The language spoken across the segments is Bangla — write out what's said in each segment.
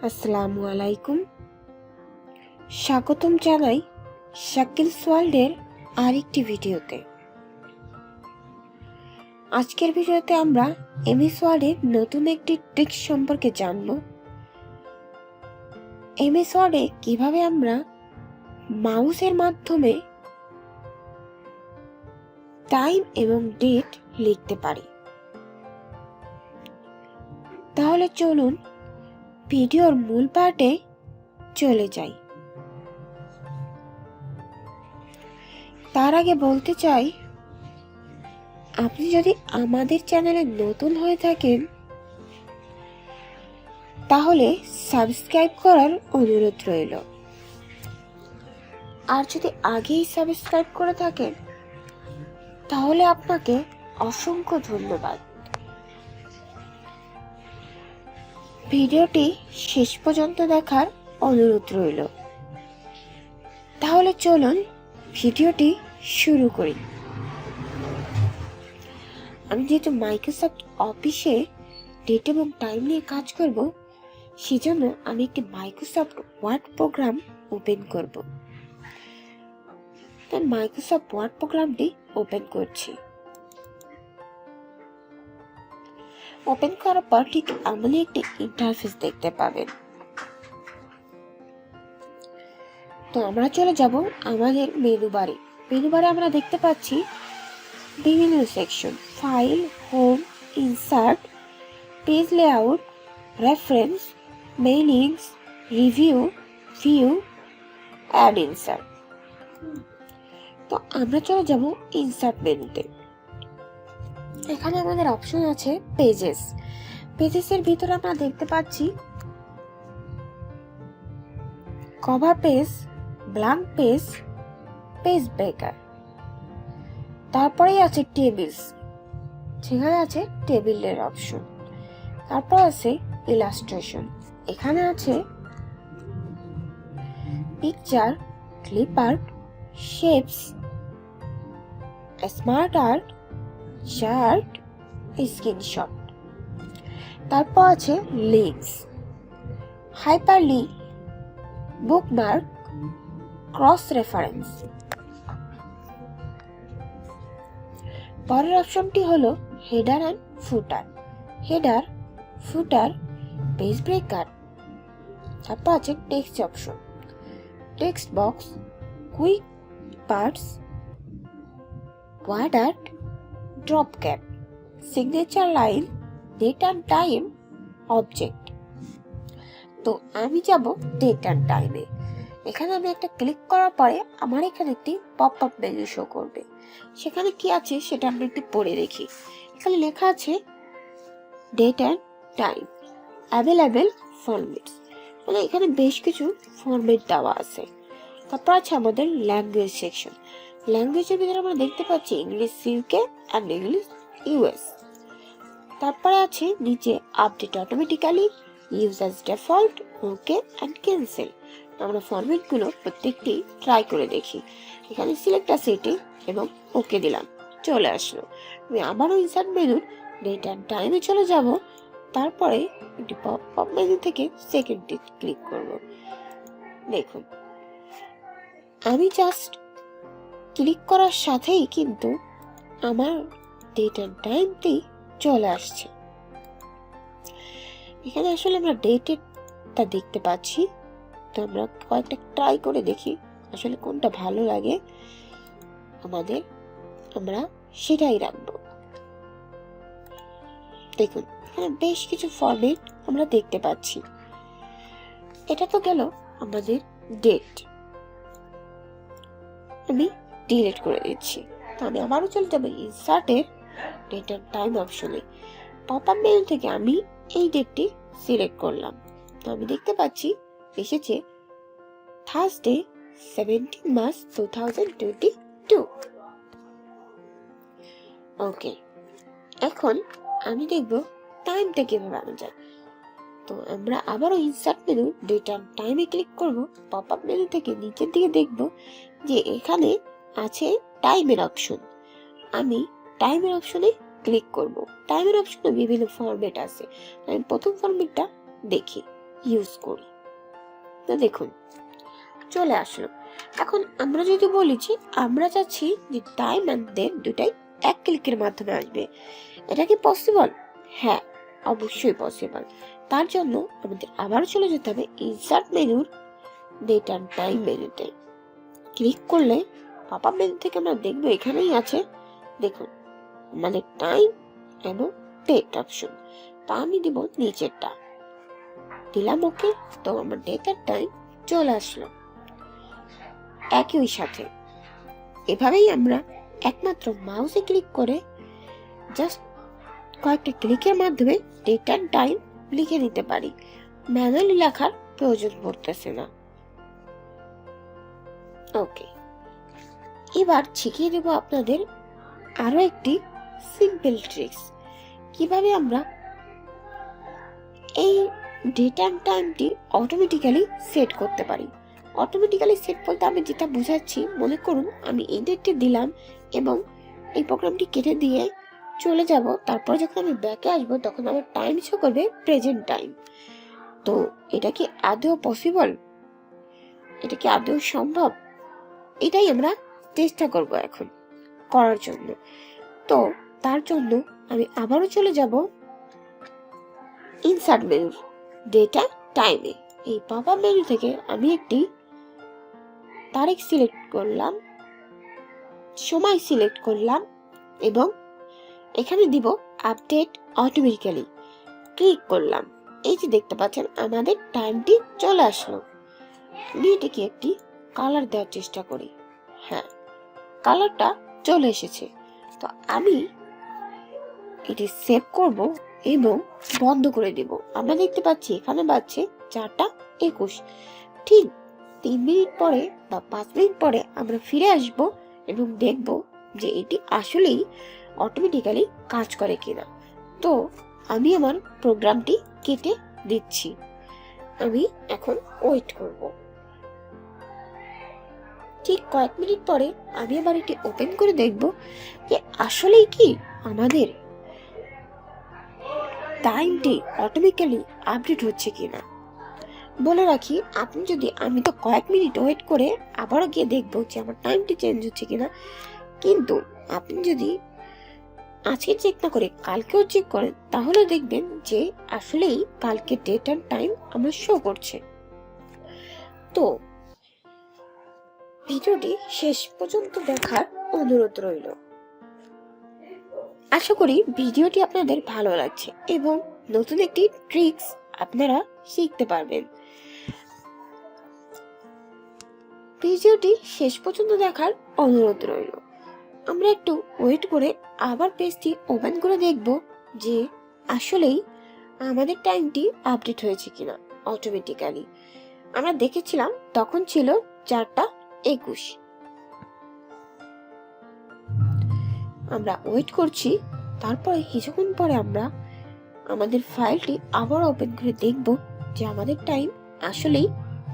আসসালামু আলাইকুম। স্বাগতম জানাই শাকিল ওয়ার্ল্ডের আরেকটি ভিডিওতে। আজকের ভিডিওতে আমরা এমএস ওয়ার্ডের নতুন একটি ট্রিক সম্পর্কে জানব। এমএস ওয়ার্ডে কিভাবে আমরা মাউসের মাধ্যমে টাইম এবং ডেট লিখতে পারি। তাহলে চলুন ভিডিওর মূল পার্টে চলে যাই। তার আগে বলতে চাই, আপনি যদি আমাদের চ্যানেলে নতুন হয়ে থাকেন তাহলে সাবস্ক্রাইব করার অনুরোধ রইল, আর যদি আগেই সাবস্ক্রাইব করে থাকেন তাহলে আপনাকে অসংখ্য ধন্যবাদ। ভিডিওটি শেষ পর্যন্ত দেখার অনুরোধ রইল। তাহলে চলুন ভিডিওটি শুরু করি। আমি যেহেতু মাইক্রোসফট অফিসে ডেট এবং টাইম নিয়ে কাজ করব, সেজন্য আমি একটি মাইক্রোসফট ওয়ার্ড প্রোগ্রাম ওপেন করব। তাই মাইক্রোসফট ওয়ার্ড প্রোগ্রামটি ওপেন করছি। ওপেন করার পর ঠিক এমনই একটি ইন্টারফেস দেখতে পাবেন। তো আমরা চলে যাব আমাদের মেনু বারে। মেনু বারে আমরা দেখতে পাচ্ছি বিভিন্ন section: file, home, insert, page layout, reference, mailings, review, view, add insert. তো আমরা চলে যাব ইনসার্ট মেনুতে। এখানে আমাদের অপশন আছে পেজেস। পেজেসের ভিতরে আমরা দেখতে পাচ্ছি cover page, blank page, page breaker. তারপরেই আছে টেবিলস, সেখানে আছে টেবিলের অপশন। তারপর আছে ইলাস্ট্রেশন, এখানে আছে picture, clip art, shapes, smart art, chart, screenshot. তারপর আছে links, hyperlink, bookmark, cross reference. পরের অপশনটি হলো header and footer. Header, footer, page breaker. তারপর আছে text option, text box, quick parts, word art, drop cap, signature line, date and time, object. তো আমি যাব ডেট অ্যান্ড টাইমে। এখানে আমি একটা ক্লিক করার পরে আমার এখানে একটি পপ আপ মেনু শো করবে। সেখানে কি আছে সেটা আমরা একটু পড়ে দেখি। এখানে লেখা আছে date and time, available formats. মানে এখানে বেশ কিছু ফরম্যাট দেওয়া আছে। তারপর আছে আমাদের ল্যাঙ্গুয়েজ সেকশন। ল্যাঙ্গুয়েজের ভিতরে আমরা দেখতে পাচ্ছি English UK and English US. তারপরে আছে নিচে update automatically, use as default, okay and cancel. আমরা ফরম্যাটগুলো প্রত্যেকটি ট্রাই করে দেখি। এখানে সিলেক্ট আ সেটিং এবং ওকে দিলাম, চলে আসলো। আমি আবারও ইনসার্ট মেনুর ডেট অ্যান্ড টাইমে চলে যাব। তারপরে একটি পপ আপ মেনু থেকে সেকেন্ডটি ক্লিক করব। দেখুন, আমি জাস্ট ক্লিক করার সাথেই কিন্তু আমার ডেট অ্যান্ড টাইমটি চলে আসছে। এখানে আসলে আমরা ডেটটা দেখতে পাচ্ছি। তো আমরা কয়েকটা ট্রাই করে দেখি আসলে কোনটা ভালো লাগে আমাদের, আমরা সেটাই রাখবো। দেখুন, এখানে বেশ কিছু ফরম্যাট আমরা দেখতে পাচ্ছি। এটা তো গেল আমাদের ডেট, আমি ডিলিট করে দিচ্ছি। তো আমি আবারও চলে যাবো ইনসার্টের ডেট অ্যান্ড টাইম অপশনে। পপ আপ মেনু থেকে আমি এই ডেটটি সিলেক্ট করলাম। তো আমি দেখতে পাচ্ছি এসেছে থার্সডে 17 মার্চ 2022। ওকে, এখন আমি দেখব টাইমটা কিভাবে আনা যায়। তো আমরা আবারও ইনসার্ট মেনু ডেট অ্যান্ড টাইমে ক্লিক করব। পপ আপ মেনু থেকে নিচের দিকে দেখব যে এখানে আছে টাইমের অপশন। আমি টাইমের অপশনে ক্লিক করব। টাইমের অপশনে বিভিন্ন ফরম্যাট আছে। আমি প্রথম ফরম্যাটটা দেখি, ইউজ করি। তো দেখুন চলে আসলো। এখন আমরা যদি বলি যে আমরা চাচ্ছি যে টাইম অ্যান্ড ডেট দুটাই এক ক্লিকের মাধ্যমে আসবে, এটা কি পসিবল? হ্যাঁ, অবশ্যই পসিবল। তার জন্য আমাদের আবারও চলে যেতে হবে ইনসার্ট মেনুর ডেট অ্যান্ড টাইম মেনুতে। ক্লিক করলে পপ আপ মেনু থেকে আমরা দেখবো এখানেই আছে, দেখুন আমাদের টাইম এবং ডেট অপশন। তা আমি দিব নিচেরটা, দিলাম ওকে। তো আমার ডেট আর টাইম চলে আসলো একই সাথে। এভাবেই আমরা একমাত্র মাউসে ক্লিক করে জাস্ট কয়েকটা ক্লিকের মাধ্যমে ডেট অ্যান্ড টাইম লিখে নিতে পারি, ম্যানুয়ালি লেখার প্রয়োজন পড়তেছে না। ওকে, এবার শিখিয়ে দেব আপনাদের আরো একটি সিম্পল ট্রিক্স, কিভাবে আমরা এই ডেট অ্যান্ড টাইমটি অটোমেটিক্যালি সেট করতে পারি। অটোমেটিক্যালি সেট বলতে আমি যেটা বোঝাচ্ছি, মনে করুন আমি এই ডেটটি দিলাম এবং এই প্রোগ্রামটি কেটে দিয়ে চলে যাব, তারপর যখন আমি ব্যাকে আসবো তখন আমার টাইম শো করবে প্রেজেন্ট টাইম। তো এটা কি আদৌ পসিবল? এটা কি আদৌ সম্ভব? এটাই আমরা চেষ্টা করব এখন করার জন্য। তো তার জন্য আমি আবারও চলে যাব ইনসার্ট মেনুর ডেটা টাইমে। এই পপ আপ মেনু থেকে আমি একটি তারিখ সিলেক্ট করলাম, সময় সিলেক্ট করলাম এবং এখানে দিব আপডেট অটোমেটিক্যালি। ক্লিক করলাম, এই যে দেখতে পাচ্ছেন আমাদের টাইমটি চলে আসলো। আমি এটাকে একটি কালার দেওয়ার চেষ্টা করি। হ্যাঁ, কালারটা চলে এসেছে। তো আমি এটি সেভ করব এবং বন্ধ করে দেব। আমরা দেখতে পাচ্ছি এখানে বাজছে 4টা 21। ঠিক 3 মিনিট পরে বা 5 মিনিট পরে আমরা ফিরে আসব এবং দেখব যে এটি আসলেই অটোমেটিক্যালি কাজ করে কিনা। তো আমি আমার প্রোগ্রামটি কেটে দিচ্ছি, আমি এখন ওয়েট করব। ঠিক কয়েক মিনিট পরে আমি আবার এটি ওপেন করে দেখব যে আসলেই কি আমাদের টাইমটি অটোমেটিক্যালি আপডেট হচ্ছে কিনা। বলে রাখি, আপনি যদি, আমি তো কয়েক মিনিট ওয়েট করে আবারও গিয়ে দেখবো যে আমার টাইমটি চেঞ্জ হচ্ছে কিনা, কিন্তু আপনি যদি আজকে চেক না করে কালকেও চেক করেন তাহলে দেখবেন যে আসলেই কালকে ডেট অ্যান্ড টাইম আমার শো করছে। তো ভিডিওটি শেষ পর্যন্ত দেখার অনুরোধ রইল। আশা করি ভিডিওটি আপনাদের ভালো লাগছে এবং নতুন একটি ট্রিক্স আপনারা শিখতে পারবেন। ভিডিওটি শেষ পর্যন্ত দেখার অনুরোধ রইল। আমরা একটু ওয়েট করে আবার পেজটি ওপেন করে দেখব যে আসলেই আমাদের টাইমটি আপডেট হয়েছে কিনা অটোমেটিক্যালি। আমরা দেখেছিলাম তখন ছিল 4টা 21। আমরা ওয়েট করছি, তারপরে কিছুক্ষণ পরে আমরা আমাদের ফাইলটি আবার ওপেন করে দেখব যে আমাদের টাইম আসলেই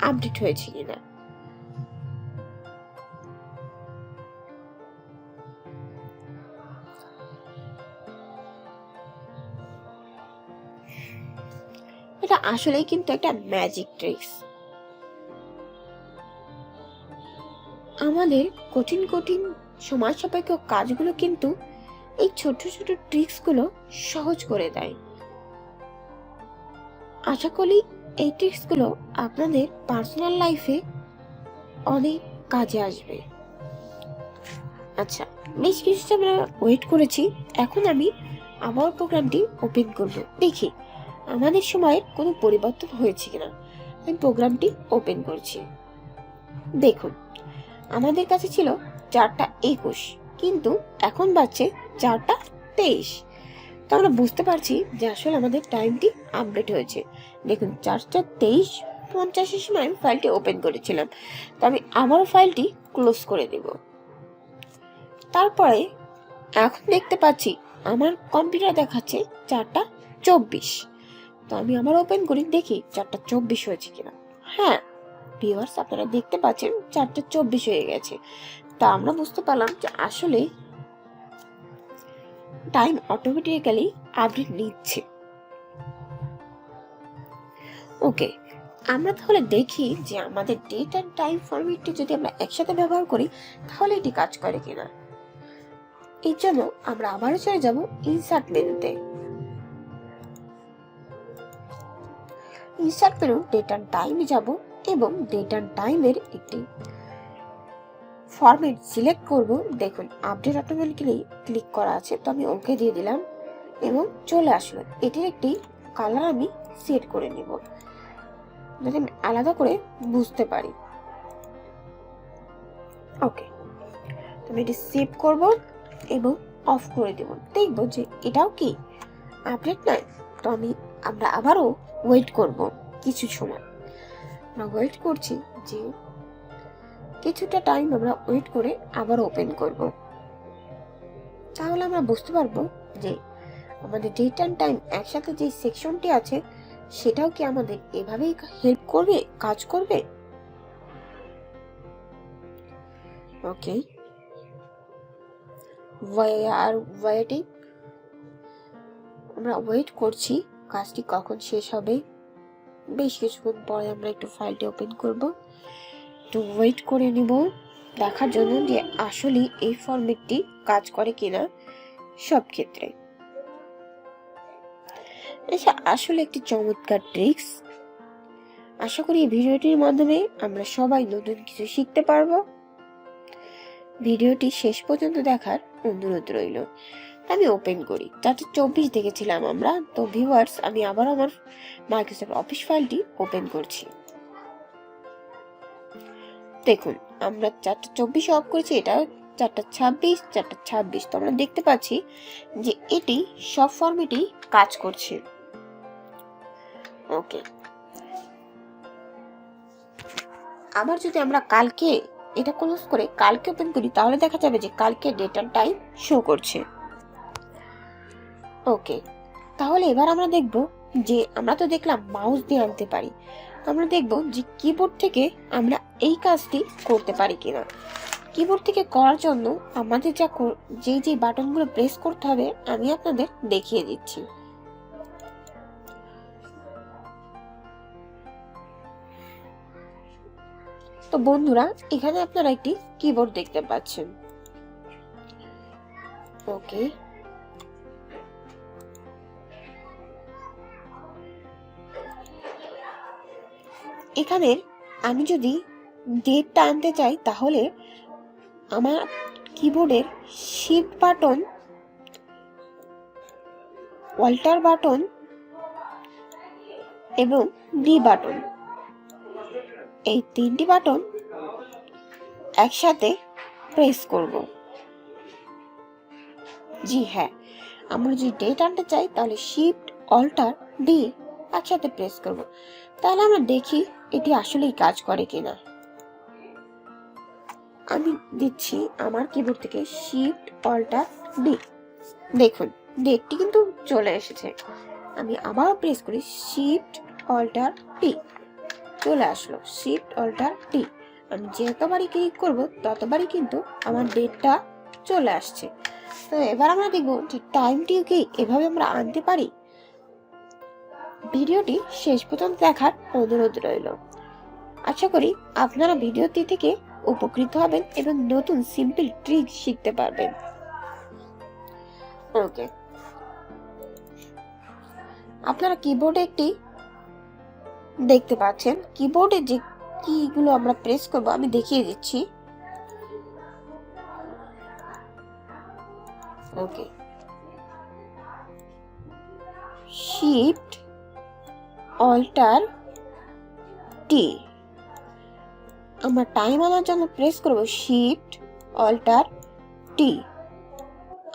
আপডেট হয়েছে কিনা। এটা আসলেই কিন্তু একটা ম্যাজিক ট্রিক্স। আমাদের কঠিন কঠিন সময় সাপেক্ষ কাজগুলো কিন্তু এই ছোট ছোট ট্রিক্স গুলো সহজ করে দেয়। আশা করি এই ট্রিক্স গুলো আপনাদের পার্সোনাল লাইফে অনেক কাজে আসবে। আচ্ছা, বেশ কিছু আমরা ওয়েট করেছি, এখন আমি আবার প্রোগ্রামটি ওপেন করব, দেখি আমাদের সময়ের কোনো পরিবর্তন হয়েছে কিনা। আমি প্রোগ্রামটি ওপেন করছি, দেখুন আমাদের কাছে ছিল 4টা 21, কিন্তু এখন বাজছে 4টা 23। তো আমরা বুঝতে পারছি যে আসলে আমাদের টাইমটি আপডেট হয়েছে। দেখুন 4টা 23:50 সময় আমি ফাইলটি ওপেন করেছিলাম। তো আমি আবারও ফাইলটি ক্লোজ করে দেব। তারপরে এখন দেখতে পাচ্ছি আমার কম্পিউটার দেখাচ্ছে 4টা 24। তো আমি আবার ওপেন করি, দেখি 4টা 24 হয়েছে কিনা। হ্যাঁ ভিউয়ার্স, আপনারা দেখতে পাচ্ছেন 4টা 24 হয়ে গেছে। তা আমরা বুঝতে পারলাম যে আসলে টাইম অটোমেটিক্যালি আপডেট নিচ্ছে। ওকে, আমরা তাহলে দেখি যে আমাদের ডেট অ্যান্ড টাইম ফরম্যাটটি যদি আমরা একসাথে ব্যবহার করি তাহলে এটি কাজ করে কিনা। এর জন্য আমরা আবারও চলে যাব ইনসার্ট মেনুতে। ইনসার্ট মেনু ডেট অ্যান্ড টাইমে যাব এবং ডেট অ্যান্ড টাইমের একটি ফরম্যাট সিলেক্ট করব। দেখুন আপডেট অটোমেটিক্যালি ক্লিক করা আছে, তো আমি ওকে দিয়ে দিলাম এবং চলে আসলো। এটির একটি কালার আমি সেট করে নিব যাতে আমি আলাদা করে বুঝতে পারি। ওকে, তো আমি এটি সেভ করব এবং অফ করে দেব। দেখব যে এটাও কি আপডেট নয়। তো আমরা আবারও ওয়েট করব কিছু সময়। আমরা ওয়েট করছি, যে কিছুটা টাইম আমরা ওয়েট করে আবার ওপেন করব। তাহলে আমরা বুঝতে পারবো যে আমাদের ডেট অ্যান্ড টাইম একসাথে যে সেকশনটি আছে সেটাও কি আমাদের এভাবেই হেল্প করবে, কাজ করবে। ওকে, ওয়েটিং, আমরা ওয়েট করছি কাজটি কখন শেষ হবে। বেশ কিছুক্ষণ পরে আমরা একটু ফাইলটি ওপেন করব, একটু ওয়েট করে নিব দেখার জন্য যে আসলে এই ফরম্যাটটি কাজ করে কিনা সব ক্ষেত্রে। এটা আসলে একটি চমৎকার ট্রিক্স। আশা করি এই ভিডিওটির মাধ্যমে আমরা সবাই নতুন কিছু শিখতে পারবো। ভিডিওটি শেষ পর্যন্ত দেখার অনুরোধ রইল। আমি ওপেন করি, 424 দেখেছিলাম আমরা। তো ভিউয়ার্স, আমি আবার আমার মাইক্রোসফট অফিস ফাইলটি ওপেন করছি। দেখুন আমরা 424 অফ করেছি, এটা 426। তো আমরা দেখতে পাচ্ছি যে এটি সব ফরম্যাটেই কাজ করছে। ওকে, আবার যদি আমরা কালকে এটা ক্লোজ করে কালকে ওপেন করি তাহলে দেখা যাবে যে কালকে ডেট অ্যান্ড টাইম শো করছে। ওকে, তাহলে এবার আমরা দেখব যে আমরা তো দেখলাম মাউস দিয়ে আনতে পারি, আমরা দেখব যে কিবোর্ড থেকে আমরা এই কাজটি করতে পারি কিনা। কিবোর্ড থেকে করার জন্য আমাদের যে বাটনগুলো প্রেস করতে হবে আমি আপনাদের দেখিয়ে দিচ্ছি। তো বন্ধুরা, এখানে আপনারা একটি কিবোর্ড দেখতে পাচ্ছেন। ওকে, এখানে আমি যদি ডেটটা আনতে চাই তাহলে আমার কিবোর্ডের শিফট বাটন, অল্টার বাটন এবং ডি বাটন, এই 3টি বাটন একসাথে প্রেস করব। জি হ্যাঁ, আমরা যদি ডেট আনতে চাই তাহলে শিফট অল্টার ডি একসাথে প্রেস করব। তাহলে আমরা দেখি এটি আসলেই কাজ করে কিনা। আমি দিচ্ছি আমার কিবোর্ড থেকে শিফট অল্টার ডি। দেখুন ডেটটি কিন্তু চলে এসেছে। আমি আবার প্রেস করি শিফট অল্টার টি, চলে আসলো শিফট অল্টার টি। আমি যতবারই ক্লিক করব ততবারই কিন্তু আমার ডেটটা চলে আসছে। তো এবার আমরা দেখব যে টাইমটিও কি এভাবে আমরা আনতে পারি। ভিডিওটি শেষ পর্যন্ত দেখার অনুরোধ রইল। আশা করি আপনারা ভিডিওটি থেকে উপকৃত হবেন এবং নতুন সিম্পল ট্রিক শিখতে পারবেন। ওকে, আপনারা কিবোর্ডে একটি দেখতে পাচ্ছেন, কিবোর্ডে যে কিগুলো আমরা প্রেস করব আমি দেখিয়ে দিচ্ছি। ওকে, শিফট অল্টার টি। আমরা টাইম আনার জন্য প্রেস করব শিফট অল্টার টি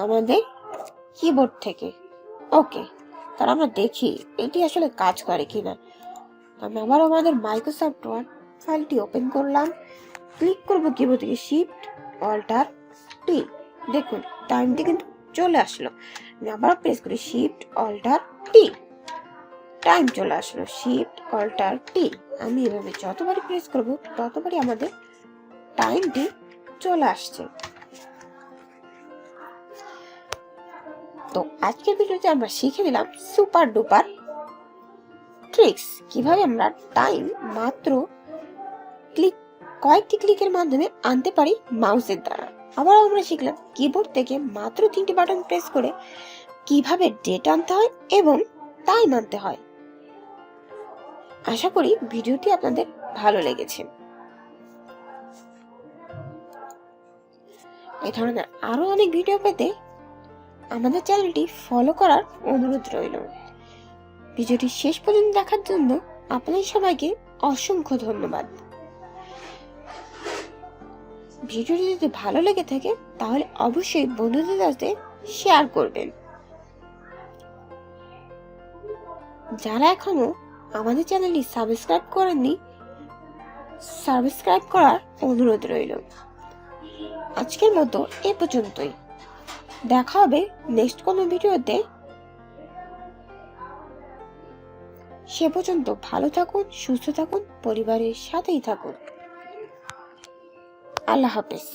আমাদের কিবোর্ড থেকে। ওকে, তাহলে আমরা দেখি এটি আসলে কাজ করে কিনা। আমি আবার আমাদের মাইক্রোসফট ওয়ার্ড ফাইলটি ওপেন করলাম, ক্লিক করব কিবোর্ড থেকে শিফট অল্টার টি। দেখুন টাইমটি কিন্তু চলে আসলো। আমি আবার প্রেস করি শিফট অল্টার টি, টাইম চলে আসলো শিফট অল্টার টি। আমি এভাবে যতবারই প্রেস করব ততবারই আমাদের টাইমটি চলে আসছে। তো আজকের ভিডিওতে আমরা শিখে নিলাম সুপার ডুপার ট্রিক্স কিভাবে আমরা টাইম মাত্র কয়েকটি ক্লিকের মাধ্যমে আনতে পারি মাউসের দ্বারা। আবার আমরা শিখলাম কিবোর্ড থেকে মাত্র 3টি বাটন প্রেস করে কিভাবে ডেট আনতে হয় এবং টাইম আনতে হয়। আশা করি ভিডিওটি আপনাদের ভালো লেগেছে। এই ধরনের আরো অনেক ভিডিও পেতে আমাদের চ্যানেলটি ফলো করার অনুরোধ রইল। ভিডিওটি শেষ পর্যন্ত দেখার জন্য আপনাদের সবাইকে অসংখ্য ধন্যবাদ। ভিডিওটি যদি ভালো লেগে থাকে তাহলে অবশ্যই বন্ধুদের সাথে শেয়ার করবেন। যারা এখনো আমাদের চ্যানেলটি সাবস্ক্রাইব করেননি, সাবস্ক্রাইব করার অনুরোধ রইল। আজকের মতো এ পর্যন্তই। দেখা হবে নেক্সট কোনো ভিডিওতে। সে পর্যন্ত ভালো থাকুন, সুস্থ থাকুন, পরিবারের সাথেই থাকুন। আল্লাহ হাফেজ।